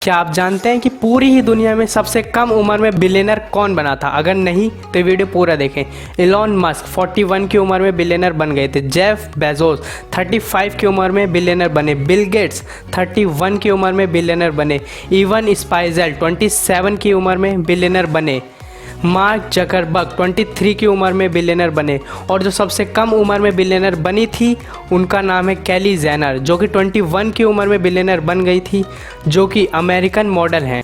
क्या आप जानते हैं कि पूरी ही दुनिया में सबसे कम उम्र में बिलियनर कौन बना था? अगर नहीं तो ये वीडियो पूरा देखें। एलॉन मस्क 41 की उम्र में बिलियनर बन गए थे। जेफ बेजोस 35 की उम्र में बिलियनर बने। बिल गेट्स 31 की उम्र में बिलियनर बने। इवन स्पाइजल 27 की उम्र में बिलियनर बने। मार्क जकरबर्ग 23 की उम्र में बिलियनर बने। और जो सबसे कम उम्र में बिलियनर बनी थी उनका नाम है कैली जेनर, जो कि 21 की उम्र में बिलियनर बन गई थी, जो कि अमेरिकन मॉडल हैं।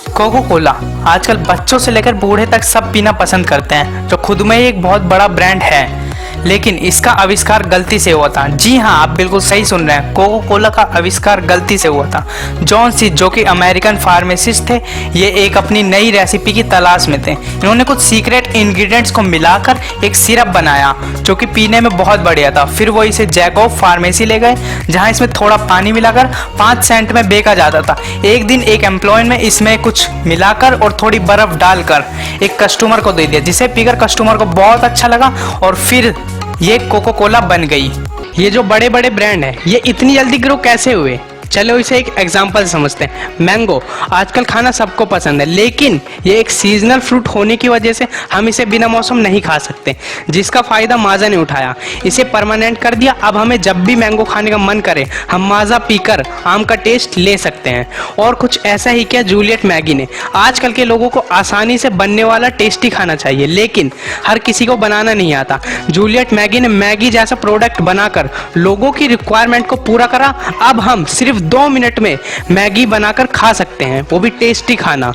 कोको कोला आजकल बच्चों से लेकर बूढ़े तक सब पीना पसंद करते हैं, जो खुद में ही एक बहुत बड़ा ब्रांड है। लेकिन इसका आविष्कार गलती से हुआ था। जी हाँ, आप बिल्कुल सही सुन रहे हैं, कोको कोला का आविष्कार गलती से हुआ था। जॉन सीड, जो कि अमेरिकन फार्मासिस्ट थे, ये एक अपनी नई रेसिपी की तलाश में थे। इन्होंने कुछ सीक्रेट इंग्रेडिएंट्स को मिलाकर एक सिरप बनाया जो कि पीने में बहुत बढ़िया था। फिर वो इसे जैकब फार्मेसी ले गए, जहाँ इसमें थोड़ा पानी मिलाकर 5 सेंट में बेचा जाता था। एक दिन एक एम्प्लॉय में इसमें कुछ मिलाकर और थोड़ी बर्फ डालकर एक कस्टमर को दे दिया, जिसे पीकर कस्टमर को बहुत अच्छा लगा और फिर ये कोको कोला बन गई। ये जो बड़े बड़े ब्रांड हैं ये इतनी जल्दी ग्रो कैसे हुए? चलो इसे एक एग्जांपल समझते हैं। मैंगो आजकल खाना सबको पसंद है, लेकिन ये एक सीजनल फ्रूट होने की वजह से हम इसे बिना मौसम नहीं खा सकते, जिसका फ़ायदा माज़ा ने उठाया। इसे परमानेंट कर दिया। अब हमें जब भी मैंगो खाने का मन करे हम माज़ा पीकर आम का टेस्ट ले सकते हैं। और कुछ ऐसा ही किया जूलियट मैगी ने। आजकल के लोगों को आसानी से बनने वाला टेस्टी खाना चाहिए, लेकिन हर किसी को बनाना नहीं आता। जूलियट मैगी ने मैगी जैसा प्रोडक्ट बनाकर लोगों की रिक्वायरमेंट को पूरा करा। अब हम सिर्फ 2 मिनट में मैगी बनाकर खा सकते हैं, वो भी टेस्टी खाना।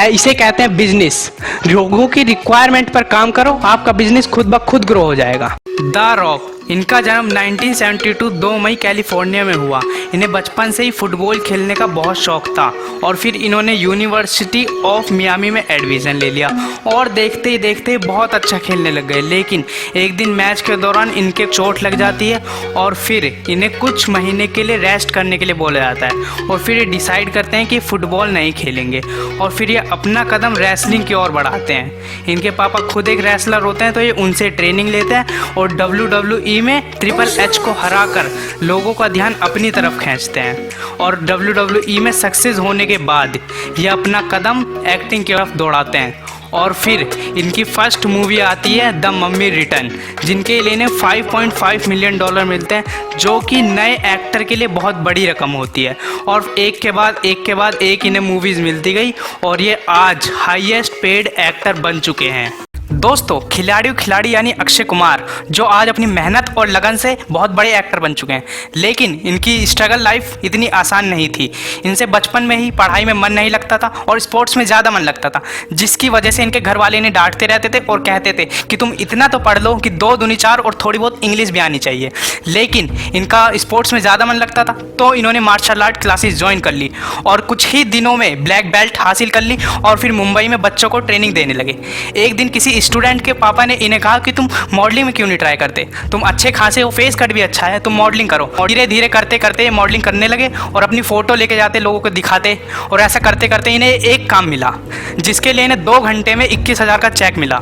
इसे कहते हैं बिजनेस। लोगों की रिक्वायरमेंट पर काम करो, आपका बिजनेस खुद ब खुद ग्रो हो जाएगा। द रॉक, इनका जन्म 1972 2 मई कैलिफोर्निया में हुआ। इन्हें बचपन से ही फुटबॉल खेलने का बहुत शौक था और फिर इन्होंने यूनिवर्सिटी ऑफ मियामी में एडमिशन ले लिया और देखते ही देखते बहुत अच्छा खेलने लग गए। लेकिन एक दिन मैच के दौरान इनके चोट लग जाती है और फिर इन्हें कुछ महीने के लिए रेस्ट करने के लिए बोला जाता है और फिर ये डिसाइड करते हैं कि फुटबॉल नहीं खेलेंगे और फिर ये अपना कदम रेसलिंग की ओर बढ़ाते हैं। इनके पापा खुद एक रेसलर होते हैं, तो ये उनसे ट्रेनिंग लेते हैं और WWE में ट्रिपल एच को हराकर लोगों का ध्यान अपनी तरफ खींचते हैं। और WWE में सक्सेस होने के बाद ये अपना कदम एक्टिंग की तरफ दौड़ाते हैं और फिर इनकी फर्स्ट मूवी आती है द मम्मी रिटर्न, जिनके लिए इन्हें $5.5 मिलियन मिलते हैं, जो कि नए एक्टर के लिए बहुत बड़ी रकम होती है। और एक के बाद एक इन्हें मूवीज़ मिलती गई और ये आज हाईएस्ट पेड एक्टर बन चुके हैं। दोस्तों, खिलाड़ी यानी अक्षय कुमार, जो आज अपनी मेहनत और लगन से बहुत बड़े एक्टर बन चुके हैं, लेकिन इनकी स्ट्रगल लाइफ इतनी आसान नहीं थी। इनसे बचपन में ही पढ़ाई में मन नहीं लगता था और स्पोर्ट्स में ज़्यादा मन लगता था, जिसकी वजह से इनके घर वाले इन्हें डांटते रहते थे और कहते थे कि तुम इतना तो पढ़ लो कि 2 दूनी 4 और थोड़ी बहुत इंग्लिश भी आनी चाहिए। लेकिन इनका स्पोर्ट्स में ज़्यादा मन लगता था, तो इन्होंने मार्शल आर्ट क्लासेस ज्वाइन कर ली और कुछ ही दिनों में ब्लैक बेल्ट हासिल कर ली और फिर मुंबई में बच्चों को ट्रेनिंग देने लगे। एक दिन किसी स्टूडेंट के पापा ने इन्हें कहा कि तुम मॉडलिंग में क्यों नहीं ट्राई करते, तुम अच्छे खासे हो, फेस कट भी अच्छा है, तुम मॉडलिंग करो। और धीरे धीरे करते करते ये मॉडलिंग करने लगे और अपनी फ़ोटो लेके जाते, लोगों को दिखाते और ऐसा करते करते इन्हें एक काम मिला, जिसके लिए इन्हें 2 घंटे में 21,000 का चेक मिला,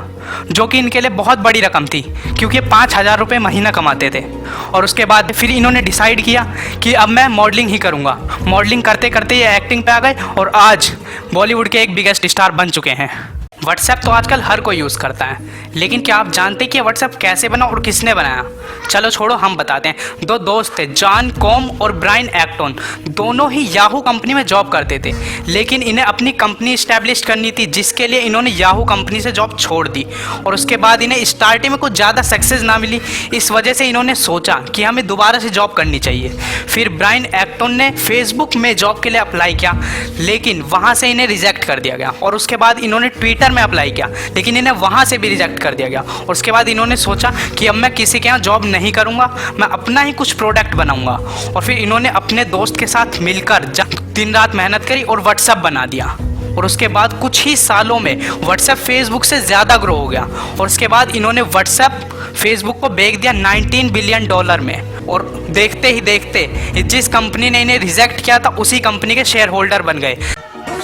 जो कि इनके लिए बहुत बड़ी रकम थी क्योंकि 5,000 रुपये महीना कमाते थे। और उसके बाद फिर इन्होंने डिसाइड किया कि अब मैं मॉडलिंग ही करूँगा। मॉडलिंग करते करते ये एक्टिंग पे आ गए और आज बॉलीवुड के एक बिगेस्ट स्टार बन चुके हैं। व्हाट्सएप तो आजकल हर कोई यूज़ करता है, लेकिन क्या आप जानते हैं कि व्हाट्सएप कैसे बना और किसने बनाया? चलो छोड़ो, हम बताते हैं। 2 दोस्त थे, जॉन कॉम और ब्रायन एक्टन। दोनों ही याहू कंपनी में जॉब करते थे, लेकिन इन्हें अपनी कंपनी इस्टेब्लिश करनी थी, जिसके लिए इन्होंने याहू कंपनी से जॉब छोड़ दी। और उसके बाद इन्हें स्टार्टिंग में कुछ ज़्यादा सक्सेस ना मिली, इस वजह से इन्होंने सोचा कि हमें दोबारा से जॉब करनी चाहिए। फिर ब्रायन एक्टन ने फेसबुक में जॉब के लिए अप्लाई किया, लेकिन वहाँ से इन्हें रिजेक्ट कर दिया गया। और उसके बाद इन्होंने ट्विटर में अप्लाई किया, लेकिन इन्हें वहाँ से भी रिजेक्ट कर दिया गया। और उसके बाद इन्होंने सोचा कि अब मैं किसी के यहाँ जॉब नहीं करूँगा, मैं अपना ही कुछ प्रोडक्ट बनाऊँगा। और फिर इन्होंने अपने दोस्त के साथ मिलकर दिन रात मेहनत करी और व्हाट्सएप बना दिया। और उसके बाद कुछ ही सालों में व्हाट्सएप फेसबुक से ज़्यादा ग्रो हो गया। और उसके बाद इन्होंने व्हाट्सएप फेसबुक को बेच दिया $19 बिलियन में। और देखते ही देखते जिस कंपनी ने इन्हें रिजेक्ट किया था, उसी कंपनी के शेयर होल्डर बन गए।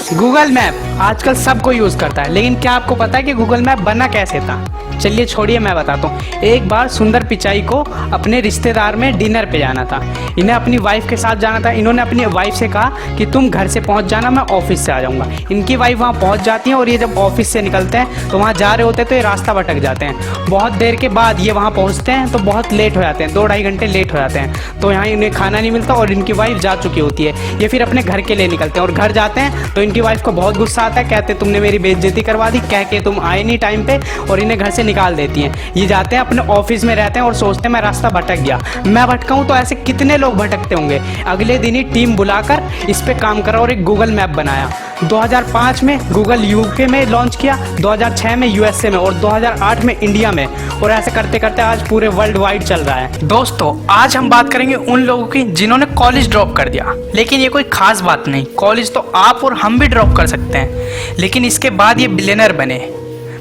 गूगल मैप आजकल सबको यूज़ करता है, लेकिन क्या आपको पता है कि गूगल मैप बना कैसे था? चलिए छोड़िए, मैं बताता हूँ। एक बार सुंदर पिचाई को अपने रिश्तेदार में डिनर पे जाना था। इन्हें अपनी वाइफ के साथ जाना था। इन्होंने अपनी वाइफ से कहा कि तुम घर से पहुँच जाना, मैं ऑफिस से आ जाऊँगा। इनकी वाइफ वहाँ पहुँच जाती है और ये जब ऑफिस से निकलते हैं तो वहाँ जा रहे होते हैं तो ये रास्ता भटक जाते हैं। बहुत देर के बाद ये वहाँ पहुँचते हैं तो बहुत लेट हो जाते हैं, 2-2.5 घंटे लेट हो जाते हैं। तो यहाँ इन्हें खाना नहीं मिलता और इनकी वाइफ जा चुकी होती है। ये फिर अपने घर के लिए निकलते हैं और घर जाते हैं तो इनकी वाइफ को बहुत गुस्सा आता है। कहते तुमने मेरी बेइज्जती करवा दी, कह के तुम आए नहीं टाइम पे, और इन्हें घर से निकाल देती हैं। ये जाते हैं अपने ऑफिस में रहते हैं और सोचते हैं मैं रास्ता भटक गया। मैं भटका हूँ तो ऐसे कितने लोग भटकते होंगे। अगले दिन ही टीम बुलाकर इस पे काम करा और एक गूगल मैप बनाया। 2005 में गूगल यूके में लॉन्च किया, 2006 में यूएसए में और 2008 में इंडिया में, और ऐसे करते करते आज पूरे वर्ल्ड वाइड चल रहा है। दोस्तों, आज हम बात करेंगे उन लोगों की जिन्होंने कॉलेज ड्रॉप कर दिया। लेकिन ये कोई खास बात नहीं, कॉलेज तो आप और हम भी ड्रॉप कर सकते हैं, लेकिन इसके बाद ये बिलियनर बने।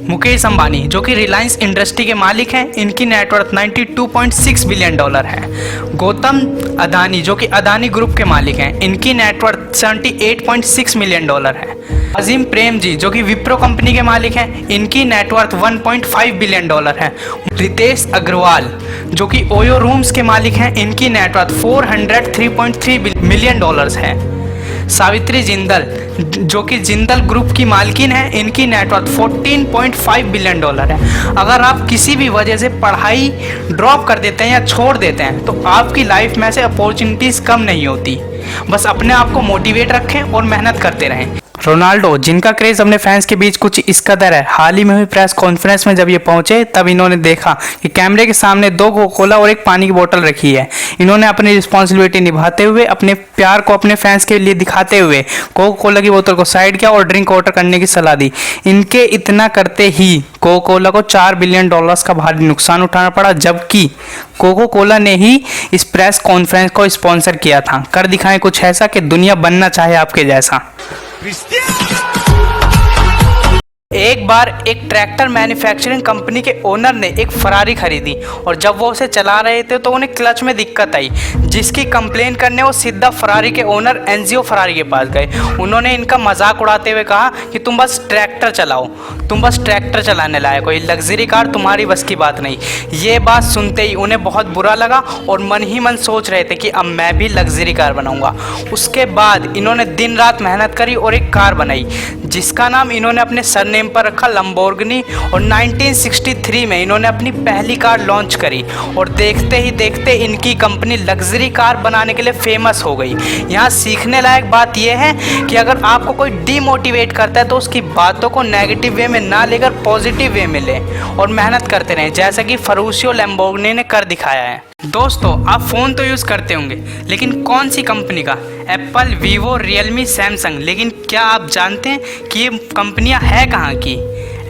मुकेश अंबानी, जो कि रिलायंस इंडस्ट्री के मालिक हैं, इनकी नेटवर्थ $92.6 बिलियन है। गौतम अदानी, जो कि अदानी ग्रुप के मालिक हैं, इनकी नेटवर्थ $78.6 मिलियन है। अजीम प्रेम जी, जो कि विप्रो कंपनी के मालिक हैं, इनकी नेटवर्थ $1.5 बिलियन है। रितेश अग्रवाल, जो कि ओयो रूम्स के मालिक हैं, इनकी नेटवर्थ $403.3 मिलियन है। सावित्री जिंदल, जो कि जिंदल ग्रुप की मालकिन है, इनकी नेटवर्थ $14.5 बिलियन है। अगर आप किसी भी वजह से पढ़ाई ड्रॉप कर देते हैं या छोड़ देते हैं तो आपकी लाइफ में से अपॉर्चुनिटीज़ कम नहीं होती। बस अपने आप को मोटिवेट रखें और मेहनत करते रहें। रोनाल्डो, जिनका क्रेज अपने फैंस के बीच कुछ इस कदर है, हाल ही में हुई प्रेस कॉन्फ्रेंस में जब ये पहुंचे तब इन्होंने देखा कि कैमरे के सामने 2 कोका कोला और एक पानी की बोतल रखी है। इन्होंने अपनी रिस्पॉन्सिबिलिटी निभाते हुए, अपने प्यार को अपने फैंस के लिए दिखाते हुए कोका कोला की बोतल को साइड किया और ड्रिंक ऑर्डर करने की सलाह दी। इनके इतना करते ही कोका कोला को $4 बिलियन का भारी नुकसान उठाना पड़ा, जबकि कोका कोला ने ही इस प्रेस कॉन्फ्रेंस को स्पॉन्सर किया था। कर दिखाएं कुछ ऐसा कि दुनिया बनना चाहे आपके जैसा। एक बार एक ट्रैक्टर मैन्युफैक्चरिंग कंपनी के ओनर ने एक फरारी खरीदी और जब वो उसे चला रहे थे तो उन्हें क्लच में दिक्कत आई, जिसकी कंप्लेन करने वो सीधा फरारी के ओनर एनजियो फरारी के पास गए। उन्होंने इनका मजाक उड़ाते हुए कहा कि तुम बस ट्रैक्टर चलाओ, तुम बस ट्रैक्टर चलाने लायक हो, ये लग्जरी कार तुम्हारी बस की बात नहीं। ये बात सुनते ही उन्हें बहुत बुरा लगा और मन ही मन सोच रहे थे कि अब मैं भी लग्जरी कार बनाऊंगा। उसके बाद इन्होंने दिन रात मेहनत करी और एक कार बनाई जिसका नाम इन्होंने अपने सरनेम पर रखा लंबोर्गिनी, और 1963 में इन्होंने अपनी पहली कार लॉन्च करी और देखते ही देखते इनकी कंपनी लग्जरी कार बनाने के लिए फेमस हो गई। यहाँ सीखने लायक बात यह है कि अगर आपको कोई डीमोटिवेट करता है तो उसकी बातों को नेगेटिव वे में ना लेकर पॉजिटिव वे में लें और मेहनत करते रहें, जैसा कि फरूसियो लैम्बोर्गिनी ने कर दिखाया है। दोस्तों, आप फ़ोन तो यूज़ करते होंगे, लेकिन कौन सी कंपनी का? Apple, Vivo, Realme, Samsung. लेकिन क्या आप जानते हैं कि ये कंपनियां है कहाँ की?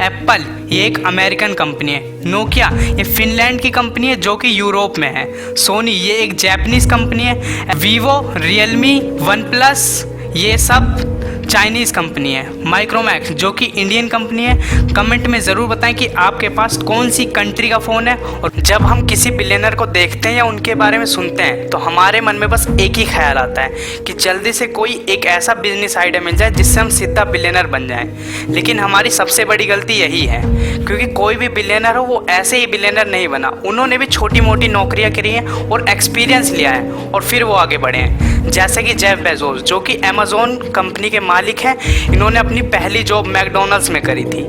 एप्पल ये एक अमेरिकन कंपनी है। नोकिया ये फिनलैंड की कंपनी है जो कि यूरोप में है। सोनी ये एक जापानीज़ कंपनी है। वीवो, रियलमी, वन प्लस ये सब चाइनीज़ कंपनी है। माइक्रोमैक्स जो कि इंडियन कंपनी है। कमेंट में ज़रूर बताएं कि आपके पास कौन सी कंट्री का फ़ोन है। और जब हम किसी बिलियनर को देखते हैं या उनके बारे में सुनते हैं तो हमारे मन में बस एक ही ख्याल आता है कि जल्दी से कोई एक ऐसा बिजनेस आइडिया मिल जाए जिससे हम सीधा बिलियनर बन जाएं। लेकिन हमारी सबसे बड़ी गलती यही है, क्योंकि कोई भी बिलियनर हो वो ऐसे ही बिलियनर नहीं बना। उन्होंने भी छोटी मोटी नौकरियाँ करी हैं और एक्सपीरियंस लिया है और फिर वो आगे बढ़े हैं। जैसे कि जेफ बेजोस जो कि अमेज़ॉन कंपनी के मालिक हैं, इन्होंने अपनी पहली जॉब मैकडोनल्ड्स में करी थी।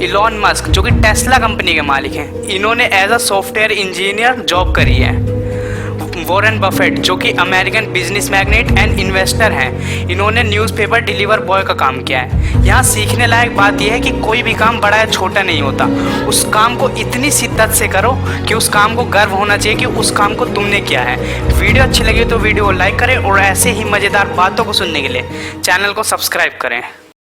इलॉन मस्क जो कि टेस्ला कंपनी के मालिक हैं, इन्होंने as a software engineer job करी है। वॉरेन बफेट जो कि American business magnate and investor हैं, इन्होंने न्यूज़पेपर डिलीवर बॉय का काम किया है। यहाँ सीखने लायक बात यह है कि कोई भी काम बड़ा या छोटा नहीं होता, उस काम को इतनी शिद्दत से करो कि उस काम को गर्व होना चाहिए कि उस काम को तुमने किया है। वीडियो अच्छी लगी तो वीडियो को लाइक करें और ऐसे ही मज़ेदार बातों को सुनने के लिए चैनल को सब्सक्राइब करें।